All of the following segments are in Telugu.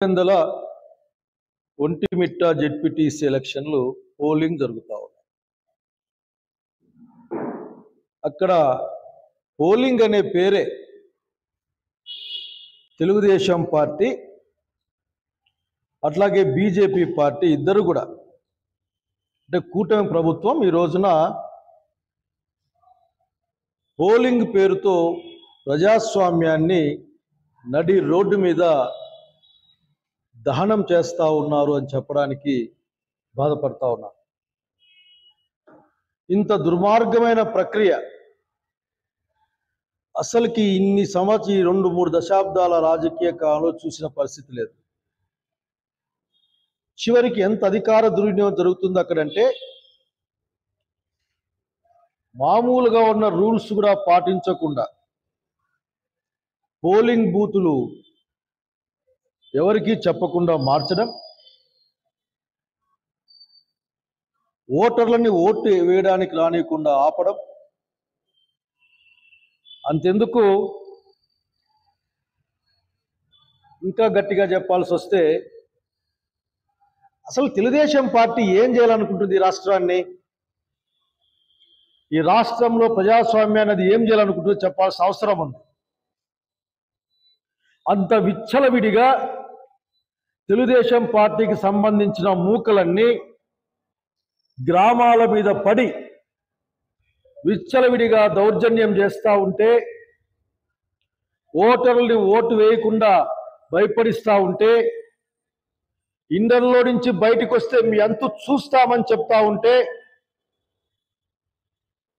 పులివెందుల ఒంటిమిట్ట జెడ్పీటీసీ ఎలక్షన్లు పోలింగ్ జరుగుతూ ఉన్నాయి. అక్కడ పోలింగ్ అనే పేరే తెలుగుదేశం పార్టీ అట్లాగే బీజేపీ పార్టీ ఇద్దరు కూడా అంటే కూటమి ప్రభుత్వం ఈ రోజున పోలింగ్ పేరుతో ప్రజాస్వామ్యాన్ని నడి రోడ్డు మీద దహనం చేస్తూ ఉన్నారు అని చెప్పడానికి బాధపడతా ఉన్నారు. ఇంత దుర్మార్గమైన ప్రక్రియ అసలుకి ఇన్ని సంవత్సరం 2-3 దశాబ్దాల రాజకీయ కాలంలో చూసిన పరిస్థితి లేదు. చివరికి ఎంత అధికార దుర్వినియోగం జరుగుతుంది అక్కడంటే మామూలుగా ఉన్న రూల్స్ కూడా పాటించకుండా పోలింగ్ బూతులు ఎవరికీ చెప్పకుండా మార్చడం, ఓటర్లని ఓటు వేయడానికి రానియకుండా ఆపడం, అంతెందుకు ఇంకా గట్టిగా చెప్పాల్సి వస్తే అసలు తెలుగుదేశం పార్టీ ఏం చేయాలనుకుంటుంది ఈ రాష్ట్రాన్ని, ఈ రాష్ట్రంలో ప్రజాస్వామ్యాన్ని అది ఏం చేయాలనుకుంటుందో చెప్పాల్సిన అవసరం ఉంది. అంత విచ్చలవిడిగా తెలుగుదేశం పార్టీకి సంబంధించిన మూకలన్నీ గ్రామాల మీద పడి విచ్చలవిడిగా దౌర్జన్యం చేస్తూ ఉంటే, ఓటర్లని ఓటు వేయకుండా భయపడిస్తూ ఉంటే, ఇండర్లో నుంచి బయటకు వస్తే మీ అంతు చూస్తామని చెప్తా ఉంటే,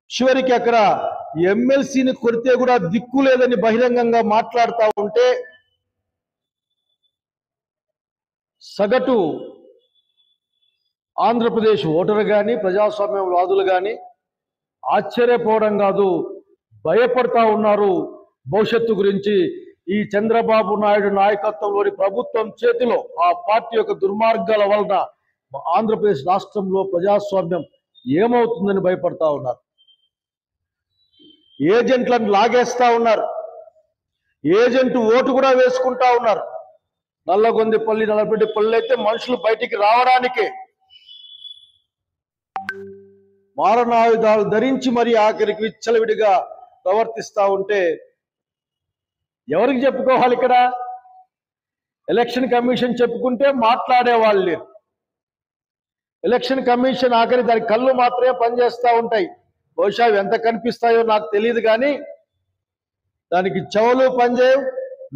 చివరికి అక్కడ ఎమ్మెల్సీని కొడితే కూడా దిక్కు లేదని బహిరంగంగా మాట్లాడుతూ ఉంటే సగటు ఆంధ్రప్రదేశ్ ఓటరు కానీ ప్రజాస్వామ్యవాదులు కానీ ఆశ్చర్యపోవడం కాదు, భయపడతా ఉన్నారు. భవిష్యత్తు గురించి ఈ చంద్రబాబు నాయుడు నాయకత్వంలోని ప్రభుత్వం చేతిలో ఆ పార్టీ యొక్క దుర్మార్గాల వలన ఆంధ్రప్రదేశ్ రాష్ట్రంలో ప్రజాస్వామ్యం ఏమవుతుందని భయపడతా ఉన్నారు. ఏజెంట్లను లాగేస్తా ఉన్నారు, ఏజెంట్ ఓటు కూడా వేసుకుంటా ఉన్నారు. నల్లగొందిపల్లి, నల్లపెట్టిపల్లి అయితే మనుషులు బయటికి రావడానికే మారణాయుధాలు ధరించి మరి ఆఖరికి విచ్చలవిడిగా ప్రవర్తిస్తూ ఉంటే ఎవరికి చెప్పుకోవాలి? ఇక్కడ ఎలక్షన్ కమిషన్ చెప్పుకుంటే మాట్లాడే వాళ్ళు లేరు. ఎలక్షన్ కమిషన్ ఆఖరి దాని కళ్ళు మాత్రమే పనిచేస్తూ ఉంటాయి. బహుశా ఎంత కనిపిస్తాయో నాకు తెలియదు, కానీ దానికి చెవులు పనిచేయవు,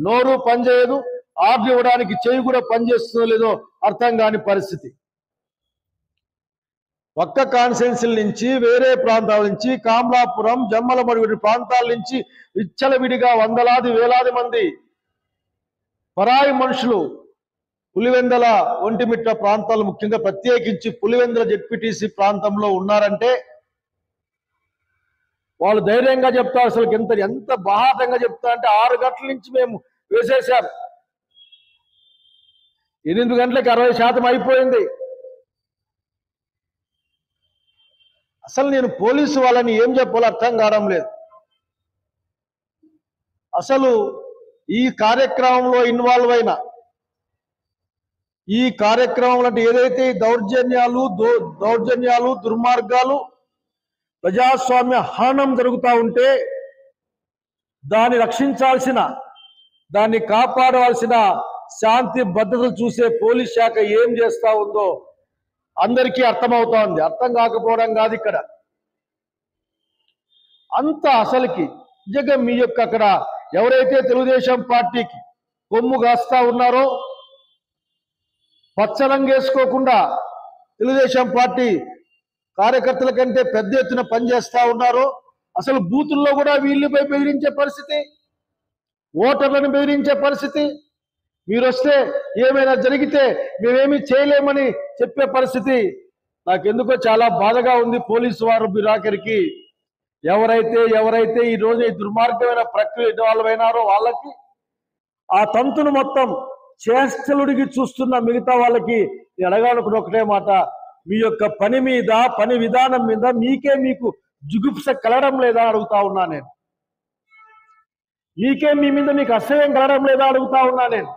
నోరు పనిచేయదు, ఆర్డర్ ఇవ్వడానికి చేయి కూడా పనిచేస్తుందో లేదో అర్థం కాని పరిస్థితి. పక్క కాన్స్టిట్యున్సీల నుంచి, వేరే ప్రాంతాల నుంచి, కామలాపురం, జమ్మలమడుగు ప్రాంతాల నుంచి విచ్చలవిడిగా వందలాది వేలాది మంది పరాయి మనుషులు పులివెందుల ఒంటిమిట్ట ప్రాంతాలు, ముఖ్యంగా ప్రత్యేకించి పులివెందుల జెడ్పీటీసీ ప్రాంతంలో ఉన్నారంటే వాళ్ళు ధైర్యంగా చెప్తారు. అసలు ఎంత బాహాటంగా చెప్తారంటే 6 గంటల నుంచి మేము వేసేశారు, 8 గంటలకు 60% అయిపోయింది. అసలు నేను పోలీసు వాళ్ళని ఏం చెప్పాలో అర్థం కావడం లేదు. అసలు ఈ కార్యక్రమంలో ఇన్వాల్వ్ అయిన, ఈ కార్యక్రమంలో అంటే ఏదైతే దౌర్జన్యాలు దుర్మార్గాలు ప్రజాస్వామ్య హననం జరుగుతూ ఉంటే దాన్ని రక్షించాల్సిన, దాన్ని కాపాడవలసిన శాంతి భద్రతలు చూసే పోలీస్ శాఖ ఏం చేస్తూ ఉందో అందరికీ అర్థమవుతా ఉంది. అర్థం కాకపోవడం కాదు ఇక్కడ. అంత అసలుకి నిజంగా మీ యొక్క అక్కడ ఎవరైతే తెలుగుదేశం పార్టీకి కొమ్ము కాస్తా ఉన్నారో, పచ్చరంగేసుకోకుండా తెలుగుదేశం పార్టీ కార్యకర్తల కంటే పెద్ద ఎత్తున పనిచేస్తా ఉన్నారో, అసలు బూతుల్లో కూడా వీళ్ళపై బెదిరించే పరిస్థితి, ఓటర్లను బెదిరించే పరిస్థితి, మీరు వస్తే ఏమైనా జరిగితే మేమేమీ చేయలేమని చెప్పే పరిస్థితి. నాకెందుకో చాలా బాధగా ఉంది. పోలీసు వారు బిరాకరికి ఎవరైతే ఈ రోజు ఈ దుర్మార్గమైన ప్రక్రియ ఇన్వాల్వ్ అయినారో వాళ్ళకి ఆ తంతును మొత్తం చేష్టలుడికి చూస్తున్న మిగతా వాళ్ళకి అడగాలనుకున్న ఒకటే మాట, మీ యొక్క పని మీద, పని విధానం మీద మీకు జుగుప్స కలగడం లేదా అడుగుతా ఉన్నా నేను. మీ మీద మీకు అసహ్యం కలగడం లేదా అడుగుతా ఉన్నా నేను.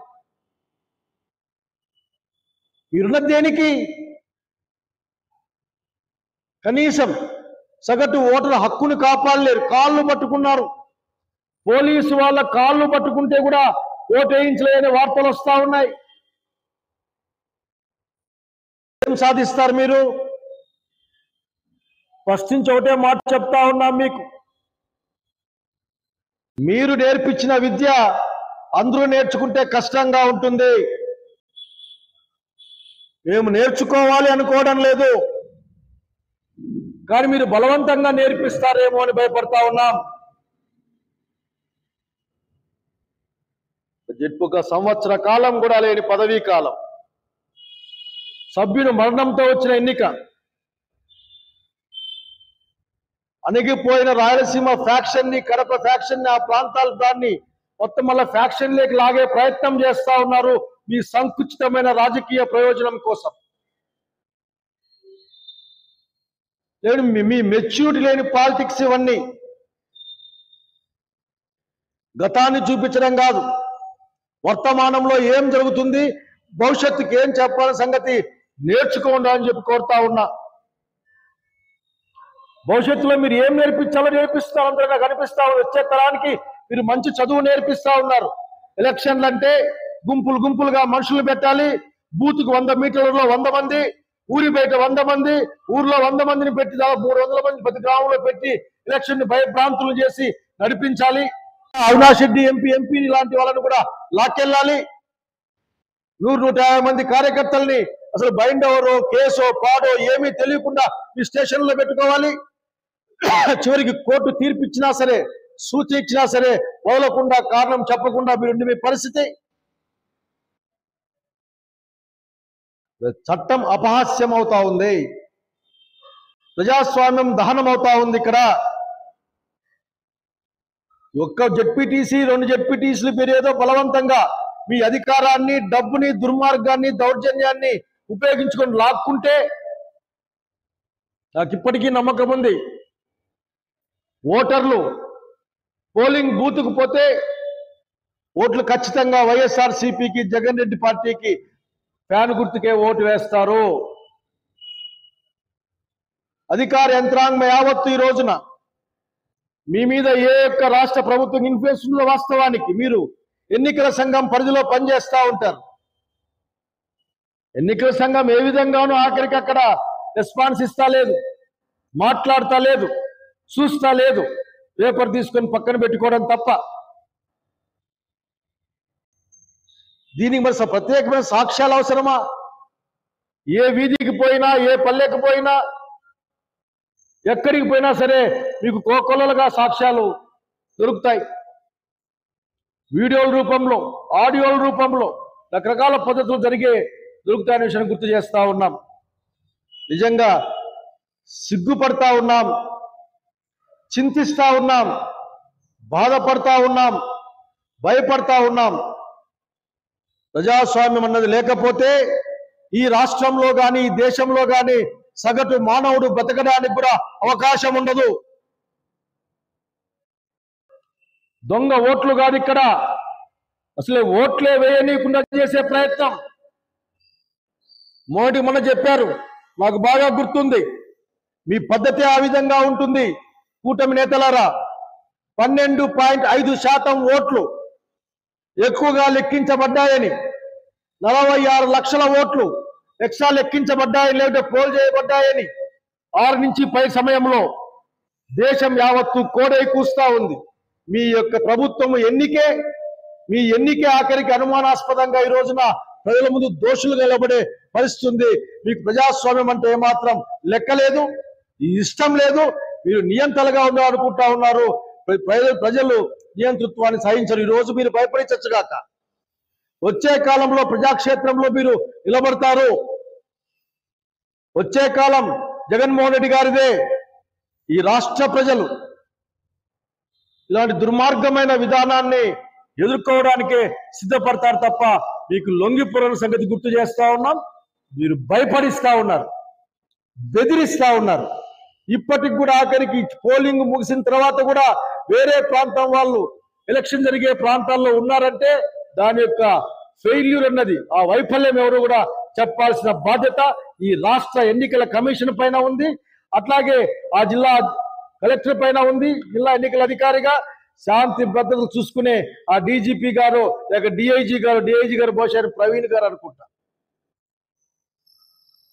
మీరున్న దేనికి? కనీసం సగటు ఓటర్ హక్కును కాపాడలేరు, కాళ్ళు పట్టుకున్నారు. పోలీసు వాళ్ళ కాళ్ళు పట్టుకుంటే కూడా ఓటేయించలేని వార్తలు వస్తా ఉన్నాయి. ఏం సాధిస్తారు మీరు? ప్రశ్నించి ఒకటే మాట చెప్తా ఉన్నాం మీకు, మీరు నేర్పించిన విద్య అందరూ నేర్చుకుంటే కష్టంగా ఉంటుంది. మేము నేర్చుకోవాలి అనుకోవడం లేదు, కానీ మీరు బలవంతంగా నేర్పిస్తారేమో అని భయపడతా ఉన్నాం. ఒక సంవత్సర కాలం కూడా లేని పదవీ కాలం, సభ్యుని మరణంతో వచ్చిన ఎన్నిక, అణిగిపోయిన రాయలసీమ ఫ్యాక్షన్ ని, కడప ఫ్యాక్షన్ ని, ఆ ప్రాంతాల దాన్ని మొత్తం మళ్ళీ ఫ్యాక్షన్ లేకి లాగే ప్రయత్నం చేస్తా ఉన్నారు మీ సంకుచితమైన రాజకీయ ప్రయోజనం కోసం. లేదు, మీ మెచ్యూరిటీ లేని పాలిటిక్స్ ఇవన్నీ. గతాన్ని చూపించడం కాదు, వర్తమానంలో ఏం జరుగుతుంది, భవిష్యత్తుకి ఏం చెప్పాలనే సంగతి నేర్చుకోండి అని చెప్పి కోరుతా ఉన్నా. భవిష్యత్తులో మీరు ఏం నేర్పించాలో నేర్పిస్తా ఉంటారు, నాకు అనిపిస్తా ఉంది. వచ్చే తరానికి మీరు మంచి చదువు నేర్పిస్తా ఉన్నారు. ఎలక్షన్లు అంటే గుంపులు గుంపులుగా మనుషులు పెట్టాలి, బూత్కు 100 మీటర్లలో 100 మంది, ఊరి బయట 100 మంది, ఊర్లో 100 మందిని పెట్టి 300 మంది ప్రతి గ్రామంలో పెట్టి ఎలక్షన్ ని భయభ్రాంతులు చేసి నడిపించాలి. అవినాష్ రెడ్డి ఎంపీ లాంటి వాళ్ళని కూడా లాక్కెళ్ళాలి. 100-150 మంది కార్యకర్తల్ని అసలు బైండవరో కేసో పాడో ఏమీ తెలియకుండా మీ స్టేషన్లో పెట్టుకోవాలి. చివరికి కోర్టు తీర్పు ఇచ్చినా సరే, సూచి ఇచ్చినా సరే వదలకుండా, కారణం చెప్పకుండా మీరు మీ పరిస్థితి. చట్టం అపహాస్యం అవుతా ఉంది, ప్రజాస్వామ్యం దహనం అవుతా ఉంది. ఇక్కడ ఒక్క జెడ్పీటీసీ 2 జెడ్పీటీసీలు మీరు ఏదో బలవంతంగా మీ అధికారాన్ని, డబ్బుని, దుర్మార్గాన్ని, దౌర్జన్యాన్ని ఉపయోగించుకొని లాక్కుంటే నాకు ఇప్పటికీ నమ్మకం ఉంది, ఓటర్లు పోలింగ్ బూత్కు పోతే ఓట్లు ఖచ్చితంగా వైఎస్ఆర్సీపీకి, జగన్ రెడ్డి పార్టీకి ఫ్యాన్ గుర్తుకే ఓటు వేస్తారు. అధికార యంత్రాంగం యావత్తు ఈ రోజున మీ మీద ఏ ఒక్క రాష్ట్ర ప్రభుత్వం ఇన్ఫ్లుయెన్స్ ఉందో వాస్తవానికి మీరు ఎన్నికల సంఘం పరిధిలో పనిచేస్తూ ఉంటారు. ఎన్నికల సంఘం ఏ విధంగానూ ఆఖరికి అక్కడ రెస్పాన్స్ ఇస్తా లేదు, మాట్లాడతా లేదు, చూస్తా లేదు, పేపర్ తీసుకొని పక్కన పెట్టుకోవడం తప్ప. దీనికి మరి ప్రత్యేకమైన సాక్ష్యాలు అవసరమా? ఏ వీధికి పోయినా, ఏ పల్లెకి పోయినా, ఎక్కడికి పోయినా సరే మీకు కోకొల్లలుగా సాక్ష్యాలు దొరుకుతాయి. వీడియోల రూపంలో, ఆడియోల రూపంలో రకరకాల పద్ధతులు దొరుకుతాయనే విషయాన్ని గుర్తు చేస్తా ఉన్నాం. నిజంగా సిగ్గుపడతా ఉన్నాం, చింతిస్తా ఉన్నాం, బాధపడతా ఉన్నాం, భయపడతా ఉన్నాం. ప్రజాస్వామ్యం అన్నది లేకపోతే ఈ రాష్ట్రంలో కానీ, ఈ దేశంలో కానీ సగటు మానవుడు బ్రతకడానికి కూడా అవకాశం ఉండదు. దొంగ ఓట్లు కాదు ఇక్కడ, అసలే ఓట్లే వేయనీయకుండా చేసే ప్రయత్నం. మొన్న చెప్పారు, నాకు బాగా గుర్తుంది, మీ పద్ధతి ఆ విధంగా ఉంటుంది. కూటమి నేతలారా, 12.5% ఓట్లు ఎక్కువగా లెక్కించబడ్డాయని, 46 లక్షల ఓట్లు ఎక్స్ట్రా లెక్కించబడ్డాయని, లేకపోతే పోల్ చేయబడ్డాయని 6 నుంచి 10 సమయంలో దేశం యావత్తు కోడై కూస్తా ఉంది. మీ యొక్క ప్రభుత్వం మీ ఎన్నికే ఆఖరికి అనుమానాస్పదంగా ఈ రోజున ప్రజల ముందు దోషులు నిలబడే పరిస్థితి ఉంది. మీకు ప్రజాస్వామ్యం అంటే ఏమాత్రం లెక్కలేదు, ఇష్టం లేదు. మీరు నియంతలుగా అనుకుంటా ఉన్నారు. ప్రజలు నియంతృత్వాన్ని సహించరు. ఈ రోజు మీరు భయపడించచ్చుగాక, వచ్చే కాలంలో ప్రజాక్షేత్రంలో మీరు నిలబడతారు. వచ్చే కాలం జగన్మోహన్ రెడ్డి గారిదే. ఈ రాష్ట్ర ప్రజలు ఇలాంటి దుర్మార్గమైన విధానాన్ని ఎదుర్కోవడానికే సిద్ధపడతారు తప్ప మీకు లొంగిపోరని సంగతి గుర్తు చేస్తా ఉన్నాం. మీరు భయపడిస్తా ఉన్నారు, బెదిరిస్తా ఉన్నారు. ఇప్పటికి కూడా ఆఖరికి పోలింగ్ ముగిసిన తర్వాత కూడా వేరే ప్రాంతం వాళ్ళు ఎలక్షన్ జరిగే ప్రాంతాల్లో ఉన్నారంటే దాని యొక్క ఫెయిల్యూర్ అన్నది, ఆ వైఫల్యం ఎవరు కూడా చెప్పాల్సిన బాధ్యత ఈ రాష్ట్ర ఎన్నికల కమిషన్ పైన ఉంది. అట్లాగే ఆ జిల్లా కలెక్టర్ పైన ఉంది. జిల్లా ఎన్నికల అధికారిగా శాంతి భద్రతలు చూసుకునే ఆ డీజీపీ గారు లేక డిఐజీ గారు బహుశా ప్రవీణ్ గారు అనుకుంటా.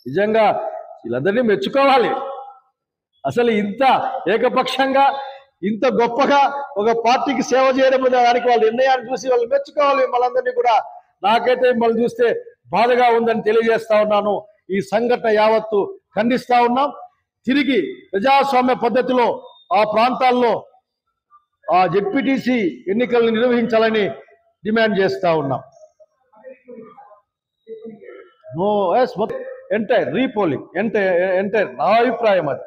నిజంగా వీళ్ళందరినీ మెచ్చుకోవాలి. అసలు ఇంత ఏకపక్షంగా ఇంత గొప్పగా ఒక పార్టీకి సేవ చేయడం దానికి వాళ్ళ నిర్ణయాన్ని చూసి వాళ్ళు మెచ్చుకోవాలి వాళ్ళందరినీ కూడా. నాకైతే మిమ్మల్ని చూస్తే బాధగా ఉందని తెలియజేస్తా ఉన్నాను. ఈ సంఘటన యావత్తు ఖండిస్తా ఉన్నాం. తిరిగి ప్రజాస్వామ్య పద్ధతిలో ఆ ప్రాంతాల్లో ఆ జెడ్పీటీసీ ఎన్నికలను నిర్వహించాలని డిమాండ్ చేస్తా ఉన్నాం. No yes entire repolling entire నా అభిప్రాయం అది.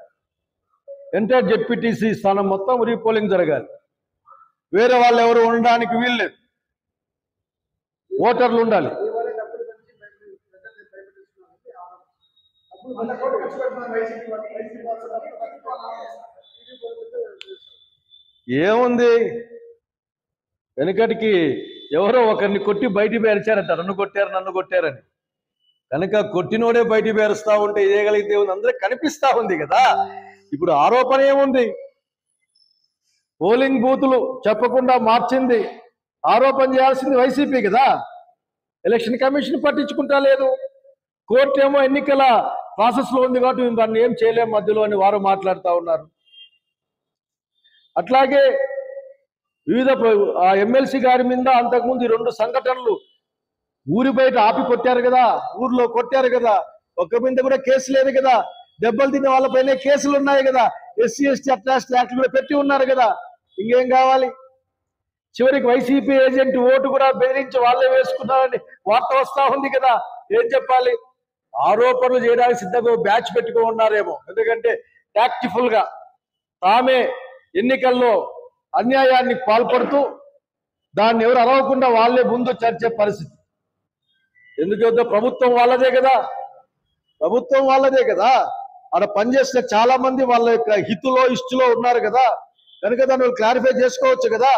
ఎంటైర్ జెడ్పీటీసీ స్థానం మొత్తం రీపోలింగ్ జరగాలి. వేరే వాళ్ళు ఎవరు ఉండడానికి వీల్లేదు. ఓటర్లు ఉండాలి. ఏముంది, వెనకటికి ఎవరో ఒకరిని కొట్టి బయటికి పేర్చారంట, నన్ను కొట్టారని. కనుక కొట్టినోడే బయటికి పేరుస్తా ఉంటే చేయగలిగితే ఉంది, అందరూ కనిపిస్తా ఉంది కదా. ఇప్పుడు ఆరోపణ ఏముంది? పోలింగ్ బూతులు చెప్పకుండా మార్చింది ఆరోపణ చేయాల్సింది వైసీపీ కదా. ఎలక్షన్ కమిషన్ పట్టించుకుంటా లేదు. కోర్టు ఏమో ఎన్నికల ప్రాసెస్ లో ఉంది కాబట్టి మేము దాన్ని ఏం చేయలేం మధ్యలో అని వారు మాట్లాడుతూ ఉన్నారు. అట్లాగే వివిధ ఆ ఎమ్మెల్సీ గారి మీద అంతకుముందు 2 సంఘటనలు ఊరి బయట ఆపి కొట్టారు కదా, ఊర్లో కొట్టారు కదా. ఒక్క మీద కూడా కేసు లేదు కదా. దెబ్బలు తిన్న వాళ్ళపైనే కేసులు ఉన్నాయి కదా. ఎస్సీ ఎస్టీ అట్రాసిటీ యాక్ట్ కూడా పెట్టి ఉన్నారు కదా. ఇంకేం కావాలి? చివరికి వైసీపీ ఏజెంట్ ఓటు కూడా బెదిరించి వాళ్ళే వేసుకున్నారని వార్త వస్తా ఉంది కదా. ఏం చెప్పాలి? ఆరోపణలు చేయడానికి సిద్ధంగా బ్యాచ్ పెట్టుకో ఉన్నారేమో. ఎందుకంటే టాక్టిఫుల్ గా తామే ఎన్నికల్లో అన్యాయాన్ని పాల్పడుతూ దాన్ని ఎవరు అరవకుండా వాళ్ళే ముందు చర్చే పరిస్థితి. ఎందుకంటే ప్రభుత్వం వాళ్ళదే కదా. ఆడ పనిచేస్తే చాలా మంది వాళ్ళ యొక్క హితులో ఇష్టలో ఉన్నారు కదా. కనుక దాన్ని క్లారిఫై చేసుకోవచ్చు కదా.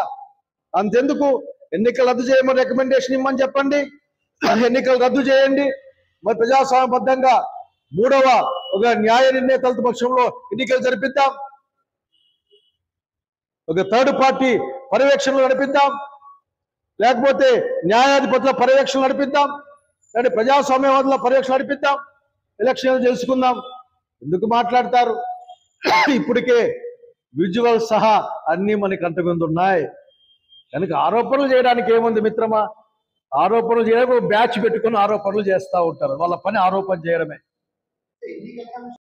అంతెందుకు ఎన్నికలు రద్దు చేయమని రికమెండేషన్ ఇమ్మని చెప్పండి. ఎన్నికలు రద్దు చేయండి. మరి ప్రజాస్వామ్యబద్ధంగా 3వ ఒక న్యాయ నిర్ణేతల పక్షంలో ఎన్నికలు జరిపిద్దాం. ఒక థర్డ్ పార్టీ పర్యవేక్షణలు నడిపిద్దాం. లేకపోతే న్యాయాధిపతుల పర్యవేక్షణ నడిపిద్దాం. అంటే ప్రజాస్వామ్యవాదుల పర్యవేక్షణ నడిపిద్దాం. ఎలక్షన్లు తెలుసుకుందాం. ఎందుకు మాట్లాడతారు? ఇప్పటికే విజువల్ సహా అన్నీ మనకి అంత మీద ఉన్నాయి. కనుక ఆరోపణలు చేయడానికి ఏముంది మిత్రమా? ఆరోపణలు చేయడం బ్యాచ్ పెట్టుకుని ఆరోపణలు చేస్తూ ఉంటారు. వాళ్ళ పని ఆరోపణ చేయడమే.